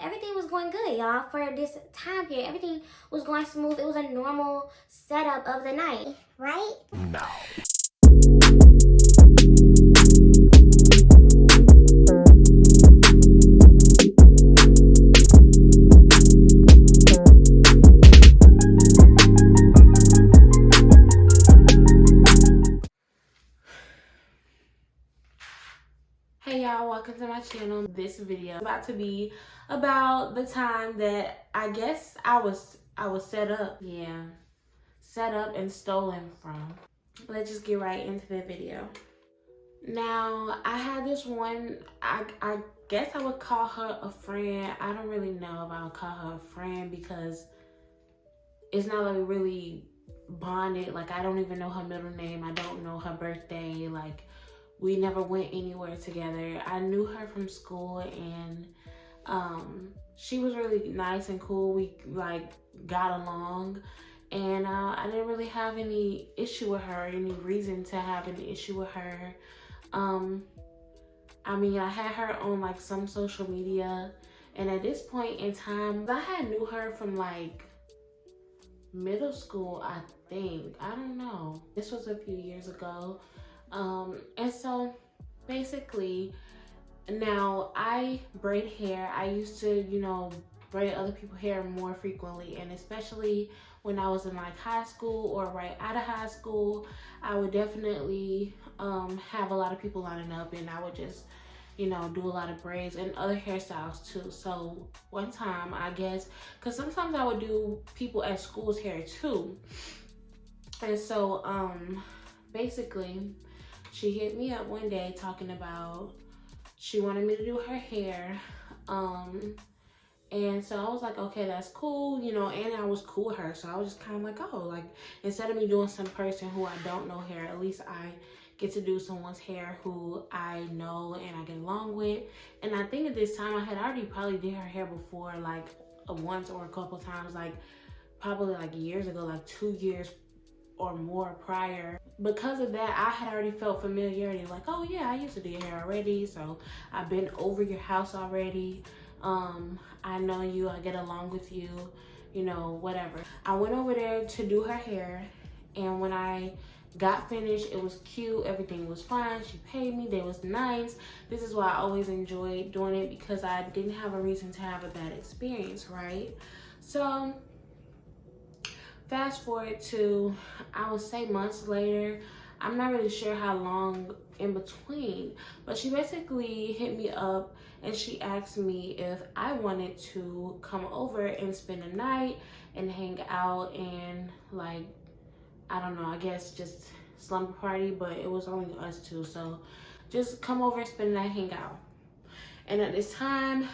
Everything was going good, y'all. For this time period, everything was going smooth. It was a normal setup of the night, right? No. Hey y'all, welcome to my channel. This video is about to be about the time that I guess I was set up. Yeah, set up and stolen from. Let's just get right into the video. Now, I had this one, I guess I would call her a friend. I don't really know if I would call her a friend because it's not like we really bonded. Like, I don't even know her middle name. I don't know her birthday. Like, we never went anywhere together. I knew her from school, and she was really nice and cool. We like got along, and I didn't really have any issue with her, any reason to have an issue with her. I mean, I had her on like some social media, and at this point in time, I had knew her from like middle school, I think. I don't know. This was a few years ago. And so basically, now I braid hair. I used to, braid other people's hair more frequently, and especially when I was in like high school or right out of high school, I would definitely have a lot of people lining up, and I would just do a lot of braids and other hairstyles too. So one time, I guess, because sometimes I would do people at school's hair too, and so basically she hit me up one day talking about she wanted me to do her hair. And so I was like, okay, that's cool, and I was cool with her. So I was just kind of like, oh, like, instead of me doing some person who I don't know hair, at least I get to do someone's hair who I know and I get along with. And I think at this time I had already probably did her hair before, like once or a couple times, like probably like years ago, like 2 years or more prior. Because of that, I had already felt familiarity, like, oh yeah, I used to do your hair already, so I've been over your house already. I know you, I get along with you, whatever. I went over there to do her hair, and when I got finished, it was cute, everything was fine, she paid me, they was nice. This is why I always enjoyed doing it, because I didn't have a reason to have a bad experience, right? So fast forward to, I would say, months later. I'm not really sure how long in between, but she basically hit me up and she asked me if I wanted to come over and spend the night and hang out and, like, I don't know, I guess just slumber party, but it was only us two, so just come over and spend the night, hang out. And at this time,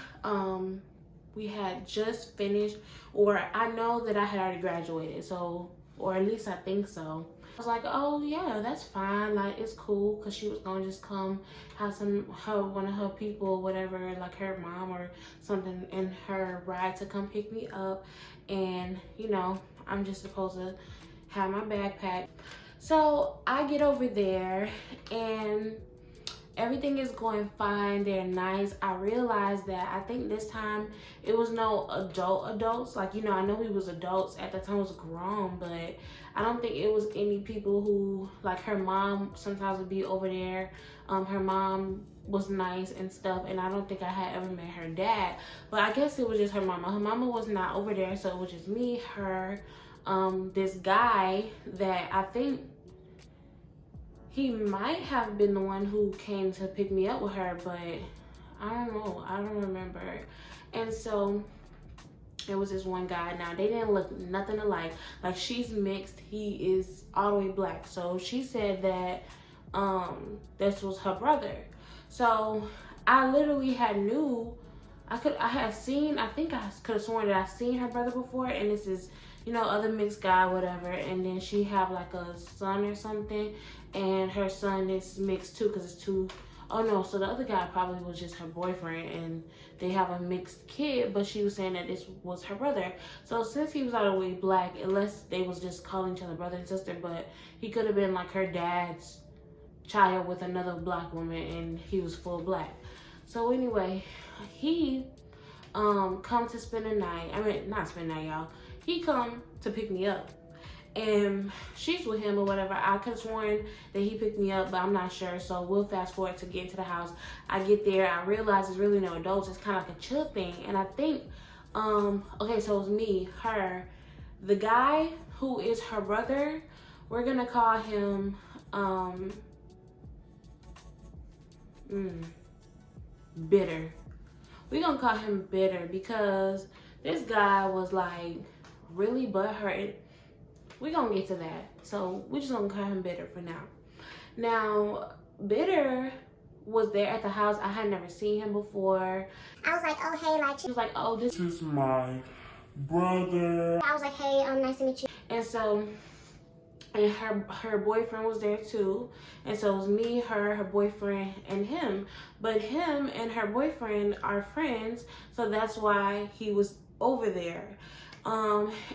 we had just finished, or I know that I had already graduated, so, or at least I think so. I was like, oh yeah, that's fine, like, it's cool, because she was gonna just come have one of her people, whatever, like her mom or something, in her ride to come pick me up, and I'm just supposed to have my backpack. So I get over there, and everything is going fine. They're nice. I realized that I think this time it was no adults. Like, I know we was adults at the time, was grown, but I don't think it was any people who, like, her mom sometimes would be over there. Her mom was nice and stuff, and I don't think I had ever met her dad, but I guess it was just her mama. Her mama was not over there, so it was just me, her, this guy that I think he might have been the one who came to pick me up with her, but I don't know. I don't remember. And so it was this one guy. Now, they didn't look nothing alike. Like, she's mixed. He is all the way black. So she said that this was her brother. So I literally I think I could have sworn that I seen her brother before, and this is, other mixed guy, whatever. And then she have like a son or something, and her son is mixed too, because it's two. Oh no, so the other guy probably was just her boyfriend, and they have a mixed kid, but she was saying that this was her brother. So since he was all the way black, unless they was just calling each other brother and sister, but he could have been like her dad's child with another black woman, and he was full black. So anyway, he come to spend the night. I mean, not spend the night, y'all. He come to pick me up. And she's with him or whatever. I could have sworn that he picked me up, but I'm not sure. So we'll fast forward to get into the house. I get there. I realize it's really no adults. It's kind of like a chill thing. And I think, okay, so it was me, her, the guy who is her brother. We're going to call him, Bitter. We're going to call him Bitter because this guy was like really butthurt. We're going to get to that. So we're just going to call him Bitter for now. Now, Bitter was there at the house. I had never seen him before. I was like, oh, hey, like, She was like, oh, this is my brother. I was like, hey, nice to meet you. And so, and her boyfriend was there too. And so it was me, her boyfriend, and him. But him and her boyfriend are friends. So that's why he was over there.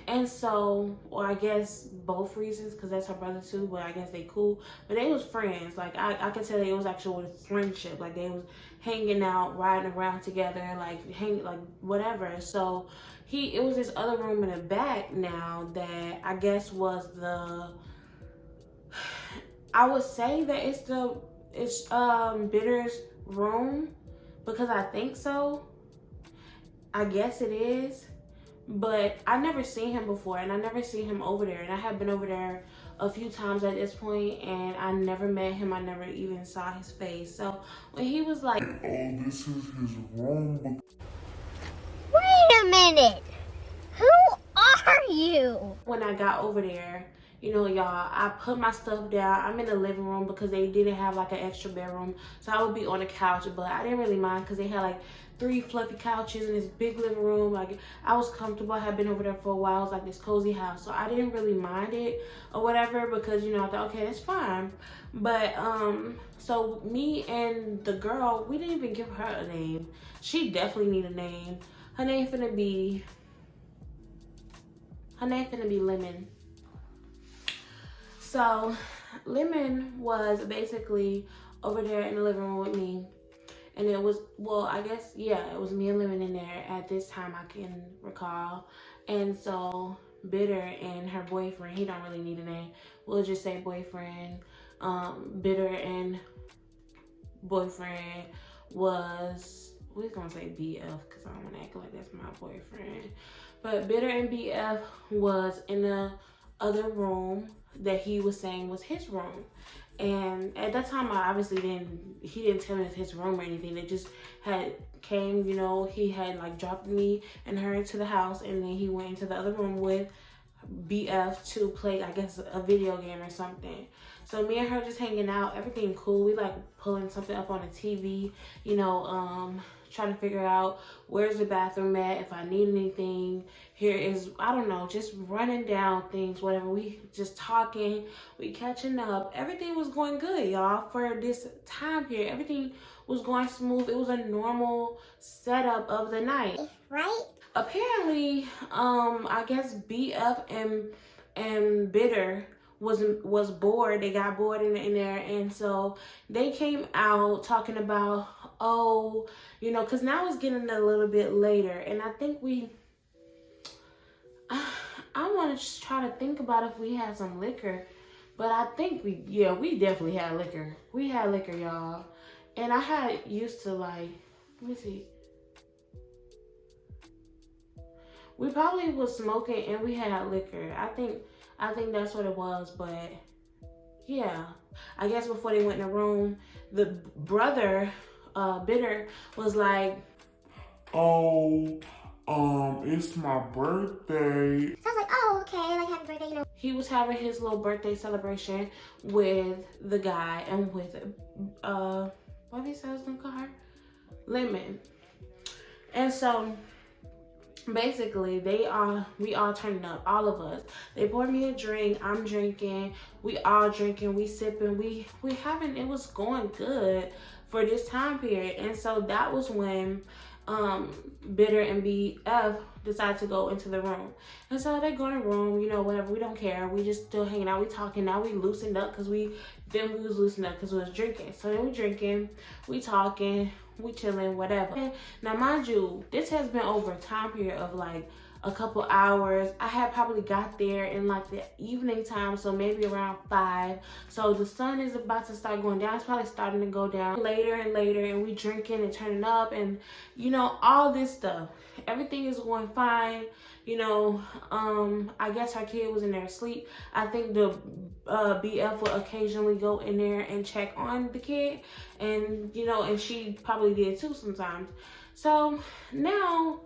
And so, well, I guess both reasons, because that's her brother too, but I guess they cool. But they was friends. Like, I could tell it was actually a friendship. Like, they was hanging out, riding around together, like, whatever. So, it was this other room in the back now that I guess was I would say that it's Bitter's room, because I think so. I guess it is. But I never seen him before, and I never seen him over there. And I have been over there a few times at this point, and I never met him. I never even saw his face. So when he was like, oh, this is his room. Wait a minute. Who are you? When I got over there, you know, y'all, I put my stuff down. I'm in the living room because they didn't have like an extra bedroom. So I would be on the couch, but I didn't really mind because they had like 3 fluffy couches in this big living room. Like, I was comfortable. I had been over there for a while. It was like this cozy house. So I didn't really mind it or whatever because, you know, I thought, okay, that's fine. But, so me and the girl, we didn't even give her a name. She definitely need a name. Her name finna be Lemon. So Lemon was basically over there in the living room with me. And it was, well, I guess, yeah, it was me and Lemon in there at this time I can recall. And so Bitter and her boyfriend, he don't really need a name. We'll just say boyfriend. Bitter and boyfriend was, we're gonna say BF because I don't want to act like that's my boyfriend. But Bitter and BF was in the other room that he was saying was his room. And at that time, I obviously he didn't tell me it's his room or anything. They just came, you know, he had like dropped me and her into the house, and then he went into the other room with BF to play, I guess, a video game or something. So me and her just hanging out, everything cool. We like pulling something up on the TV, you know, trying to figure out where's the bathroom at, if I need anything. Here is, I don't know, just running down things, whatever. We just talking, we catching up. Everything was going good, y'all. For this time period, everything was going smooth. It was a normal setup of the night. Right? Apparently, I guess BF and Bitter was bored. They got bored in there, and so they came out talking about, oh, you know, because now it's getting a little bit later, and I think I want to just try to think about if we had some liquor, but I think we definitely had liquor. We had liquor, y'all, and I had used to, like, let me see. We probably was smoking and we had liquor. I think that's what it was, but yeah. I guess before they went in the room, the brother, Bitter, was like, oh, it's my birthday. So I was like, oh, okay, like, happy birthday, you know. He was having his little birthday celebration with the guy and with, what did he say I was gonna call her? Lemon. And so, basically, we all turning up, all of us. They poured me a drink, I'm drinking, we all drinking, we sipping, we having, it was going good for this time period. And so that was when Bitter and BF decide to go into the room. And so they go in the room, you know, whatever, we don't care. We just still hanging out, we talking. Now we loosened up because we was loosened up because we was drinking. So then we drinking, we talking, we chilling, whatever. Now mind you, this has been over a time period of like a couple hours. I had probably got there in like the evening time, so maybe around 5. So the sun is about to start going down. It's probably starting to go down later and later, and we drinking and turning up and, you know, all this stuff. Everything is going fine. You know, I guess our kid was in there asleep. I think the BF will occasionally go in there and check on the kid, and, you know, and she probably did too sometimes. So now,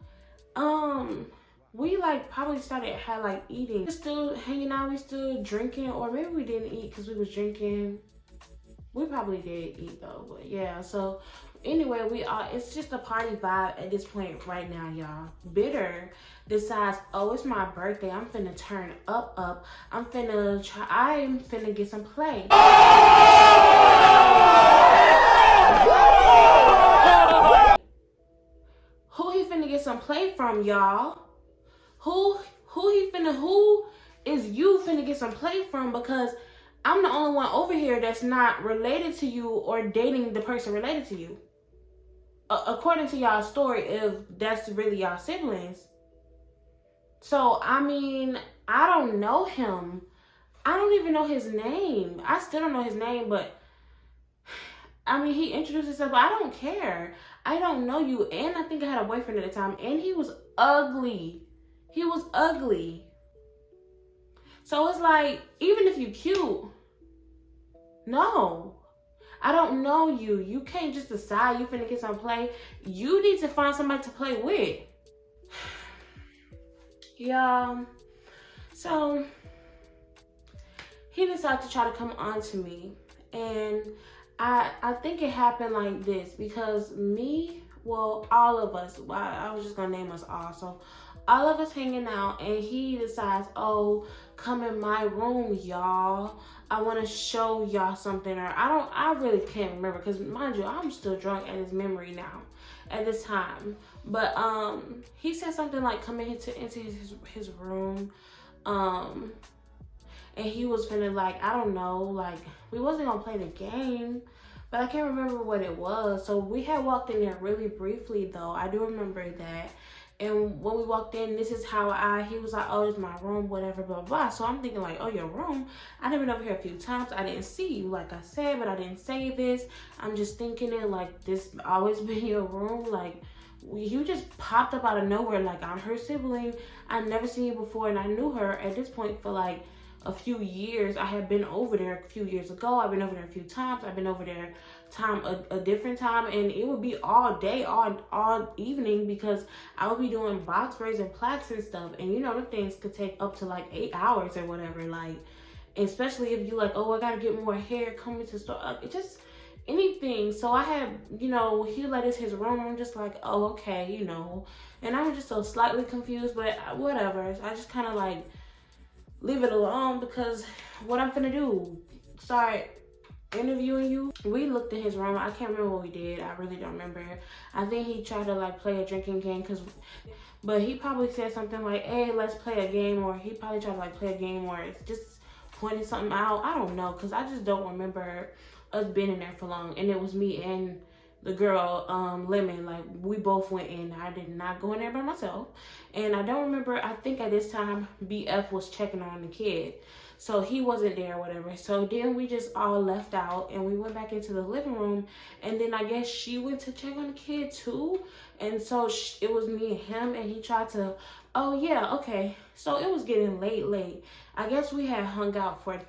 we like probably had like eating. We're still hanging out, we still drinking, or maybe we didn't eat because we was drinking. We probably did eat though, but yeah. So anyway, it's just a party vibe at this point right now, y'all. Bitter decides, oh, it's my birthday, I'm finna turn up. I'm finna get some play. Who he finna get some play from, y'all? Who is you finna get some play from? Because I'm the only one over here that's not related to you or dating the person related to you. According to y'all's story, if that's really y'all siblings. So, I mean, I don't know him. I don't even know his name. I still don't know his name, but I mean, he introduced himself, but I don't care. I don't know you. And I think I had a boyfriend at the time, and he was ugly. He was ugly. So it's like, even if you cute, no. I don't know you. You can't just decide you finna get some play. You need to find somebody to play with. Yeah. So he decided to try to come on to me. And I think it happened like this because all of us, I was just gonna name us all. So all of us hanging out, and he decides, oh, come in my room, y'all. I want to show y'all something. Or I really can't remember because, mind you, I'm still drunk at his memory now at this time. But he said something like, come into his room. And he was finna, like, I don't know, like, we wasn't gonna play the game, but I can't remember what it was. So we had walked in there really briefly, though. I do remember that. And when we walked in, this is how he was like, oh, it's my room, whatever, blah, blah. So I'm thinking like, oh, your room? I've been over here a few times. I didn't see you, like I said, but I didn't say this. I'm just thinking it like this always been your room. Like, you just popped up out of nowhere. Like, I'm her sibling. I've never seen you before, and I knew her at this point for like a few years. I had been over there a few years ago. I've been over there a few times. I've been over there a different time, and it would be all day, all evening, because I would be doing box braids and plaits and stuff, and you know, the things could take up to like 8 hours or whatever, like, especially if you like, oh, I gotta get more hair coming to store, it just anything. So I had, you know, he let us his room. I'm just like, oh, okay, you know, and I'm just so slightly confused, but whatever. I just kind of like leave it alone, because what I'm finna do, start interviewing you. We looked in his room. I can't remember what we did. I really don't remember. I think he tried to like play a drinking game, but he probably said something like, hey, let's play a game, or he probably tried to like play a game, or just pointed something out. I don't know, because I just don't remember us being in there for long. And it was me and the girl, Lemon. Like, we both went in. I did not go in there by myself. And I don't remember, I think at this time BF was checking on the kid, so he wasn't there or whatever. So then we just all left out, and we went back into the living room, and then I guess she went to check on the kid too. And so it was me and him, and he tried to, oh yeah, okay. So it was getting late. I guess we had hung out for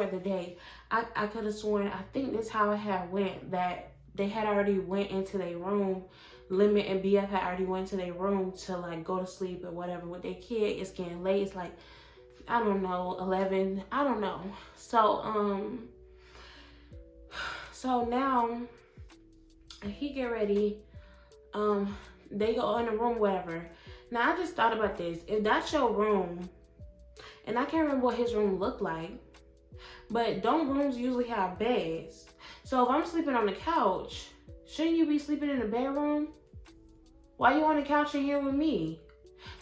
the day. I could have sworn, I think this how it had went, that they had already went into their room. Lemon and BF had already went to their room to like go to sleep or whatever with their kid. It's getting late. It's like, I don't know, 11. I don't know. So now he get ready. They go in the room, whatever. Now I just thought about this. If that's your room, and I can't remember what his room looked like, but don't rooms usually have beds? So if I'm sleeping on the couch, shouldn't you be sleeping in the bedroom? Why you on the couch in here with me?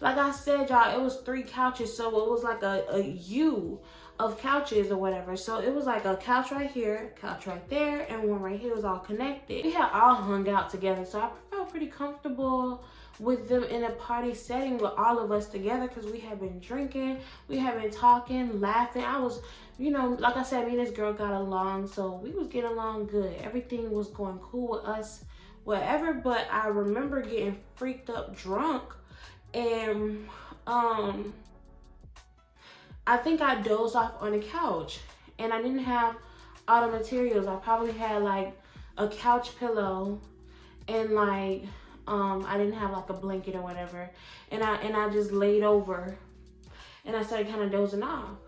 Like I said, y'all, it was 3 couches, so it was like a U of couches or whatever. So it was like a couch right here, couch right there, and one right here. It was all connected. We had all hung out together, so I felt pretty comfortable with them in a party setting with all of us together, because we had been drinking, we had been talking, laughing. I was, you know, like I said, me and this girl got along, so we was getting along good. Everything was going cool with us, whatever. But I remember getting freaked up drunk, and I think I dozed off on the couch, and I didn't have all the materials. I probably had like a couch pillow, and like I didn't have like a blanket or whatever, and I just laid over, and I started kind of dozing off.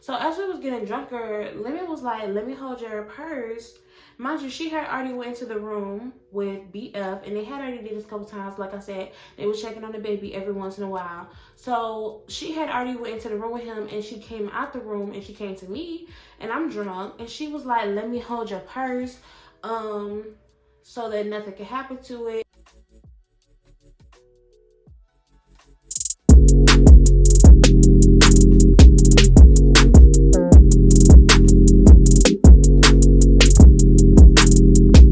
So as we was getting drunker, Lemon was like, "Let me hold your purse." Mind you, she had already went into the room with BF, and they had already did this a couple times. Like I said, they was checking on the baby every once in a while. So she had already went into the room with him, and she came out the room, and she came to me, and I'm drunk, and she was like, "Let me hold your purse, so that nothing can happen to it."